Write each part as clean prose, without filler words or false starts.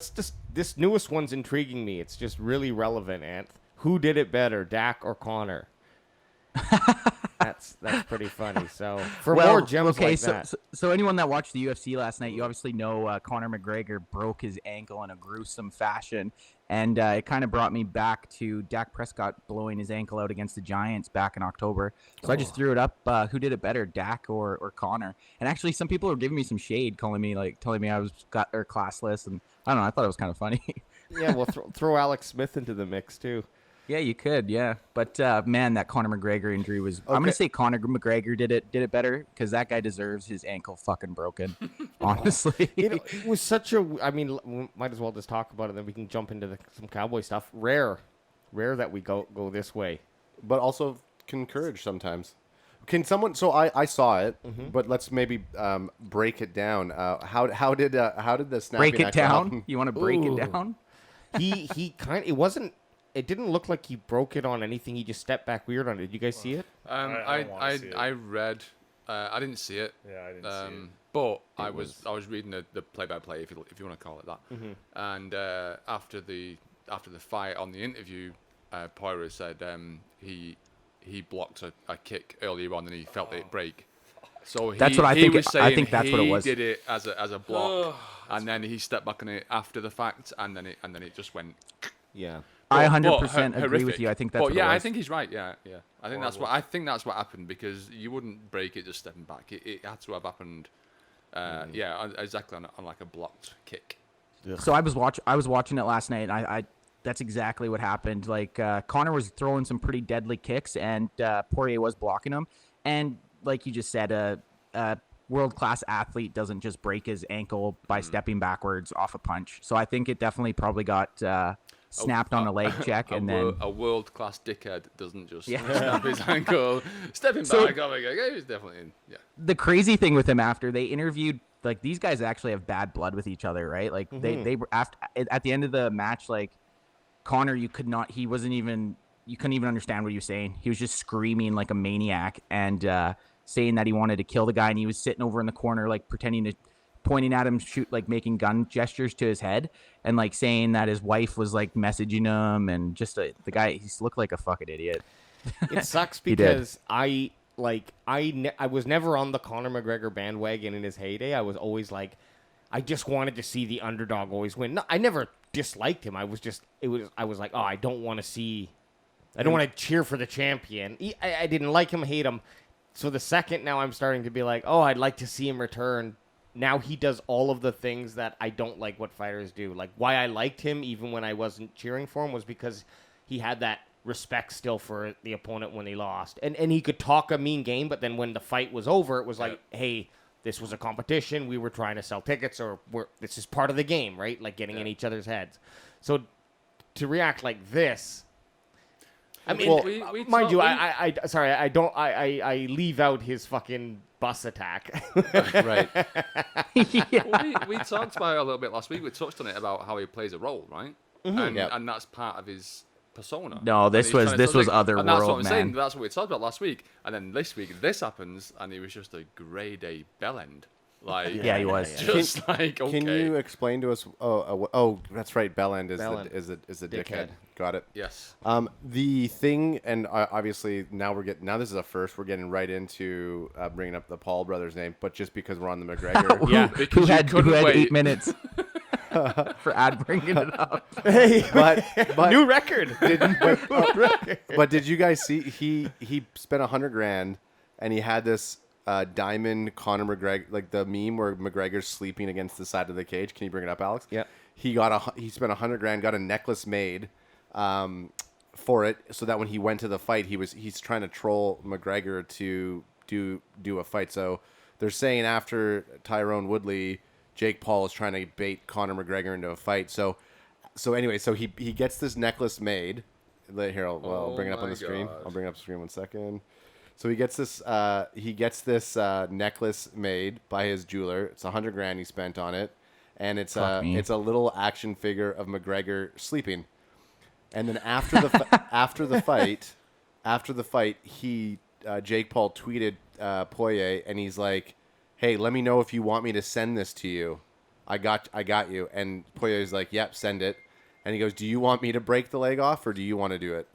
just this newest one's intriguing me. It's just really relevant, Ant. Who did it better, Dak or Connor? That's pretty funny. So for more gems like that. So anyone that watched the UFC last night, you obviously know Conor McGregor broke his ankle in a gruesome fashion, and it kind of brought me back to Dak Prescott blowing his ankle out against the Giants back in October. So I just threw it up. Who did it better, Dak or Connor? And actually, some people were giving me some shade, telling me I was classless, and I don't know. I thought it was kind of funny. Yeah, well, throw Alex Smith into the mix too. Yeah, you could, yeah. But man, that Conor McGregor injury was. Okay. I'm gonna say Conor McGregor did it better because that guy deserves his ankle fucking broken. Honestly, it was such a. I mean, we might as well just talk about it. Then we can jump into some Cowboy stuff. Rare that we go this way, but also encourage sometimes. Can someone? So I saw it, but let's maybe break it down. How did the snapping? Break it down. You want to break it down? He kind. It wasn't. It didn't look like he broke it on anything. He just stepped back weird on it. Did you guys see it? I read. I didn't see it. Yeah, I didn't see it. But I was reading the play-by-play, if you want to call it that. And after the fight on the interview, Poirier said he blocked a kick earlier on and he felt it break. So that's what I think. Was saying I think that's what it was. He did it as a block, and then he stepped back on it after the fact, and then it just went. Yeah. I 100% agree with you. I think that's what it was. I think he's right. Yeah. I think that's what happened because you wouldn't break it just stepping back. It had to have happened. Exactly on like a blocked kick. Ugh. So I was watching it last night. And I that's exactly what happened. Like Connor was throwing some pretty deadly kicks, and Poirier was blocking them. And like you just said, a world-class athlete doesn't just break his ankle by stepping backwards off a punch. So I think it definitely probably got. Snapped on a leg check, and then a world-class dickhead doesn't just snap his ankle, stepping back. Oh my god, he was definitely in. Yeah. The crazy thing with him after they interviewed, like these guys actually have bad blood with each other, right? Like they were after at the end of the match, like Connor, you couldn't even understand what he was saying. He was just screaming like a maniac and saying that he wanted to kill the guy, and he was sitting over in the corner like pointing at him, making gun gestures to his head, and like saying that his wife was like messaging him, and just the guy, he looked like a fucking idiot. It sucks because I was never on the Conor McGregor bandwagon in his heyday. I was always like, I just wanted to see the underdog always win. No, I never disliked him. I was like, oh, I don't want to cheer for the champion. I didn't like him, hate him. So the second now I'm starting to be like, oh, I'd like to see him return. Now he does all of the things that I don't like what fighters do. Like why I liked him even when I wasn't cheering for him was because he had that respect still for the opponent when he lost. And he could talk a mean game, but then when the fight was over, it was like, hey, this was a competition. We were trying to sell tickets, or this is part of the game, right? Like getting in each other's heads. So to react like this, I mean, mind you, I leave out his fucking bus attack. Right. Well, we talked about it a little bit last week. We touched on it about how he plays a role, right? And that's part of his persona. No, this was Otherworld, man. That's what I'm saying. That's what we talked about last week. And then this week, this happens, and he was just a grey day bellend. Like, yeah, he was. Just okay. Can you explain to us? Oh, that's right. Bellend is a dickhead. Got it. Yes. The thing, and obviously now this is a first. We're getting right into bringing up the Paul brothers' name, but just because we're on the McGregor, who had 8 minutes for ad bringing it up. Hey, but new record. But did you guys see he spent $100,000 and he had this. Diamond Conor McGregor, like the meme where McGregor's sleeping against the side of the cage. Can you bring it up, Alex? Yeah. He spent $100,000, got a necklace made for it, so that when he went to the fight, he's trying to troll McGregor to do a fight. So they're saying after Tyrone Woodley, Jake Paul is trying to bait Conor McGregor into a fight. So anyway, so he gets this necklace made. Here, I'll bring it up on the screen. I'll bring it up on the screen 1 second. So he gets this necklace made by his jeweler. It's $100,000 he spent on it, and it's a little action figure of McGregor sleeping. And then after the fight, Jake Paul tweeted Poirier, and he's like, "Hey, let me know if you want me to send this to you. I got you. And Poirier's like, yep, send it. And he goes, do you want me to break the leg off or do you want to do it?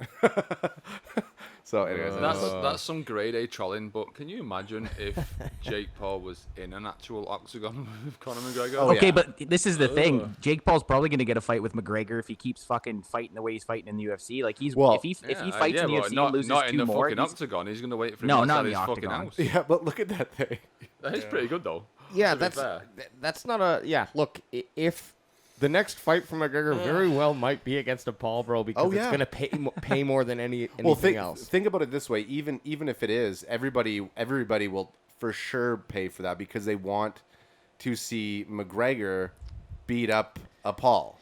So anyways, That's some grade A trolling, but can you imagine if Jake Paul was in an actual octagon with Conor McGregor? Oh, Okay, yeah. but this is the thing. Jake Paul's probably going to get a fight with McGregor if he keeps fucking fighting the way he's fighting in the UFC. Like if he fights in the UFC and loses not 2 in the more, fucking octagon. He's gonna wait for him No, outside not in his the fucking octagon. house. yeah, but look at that thing. That is pretty good though. Yeah, to be fair. that's not a Look, if the next fight for McGregor very well might be against a Paul, bro, because it's gonna pay more than anything else. Think about it this way: even if it is, everybody will for sure pay for that because they want to see McGregor beat up a Paul.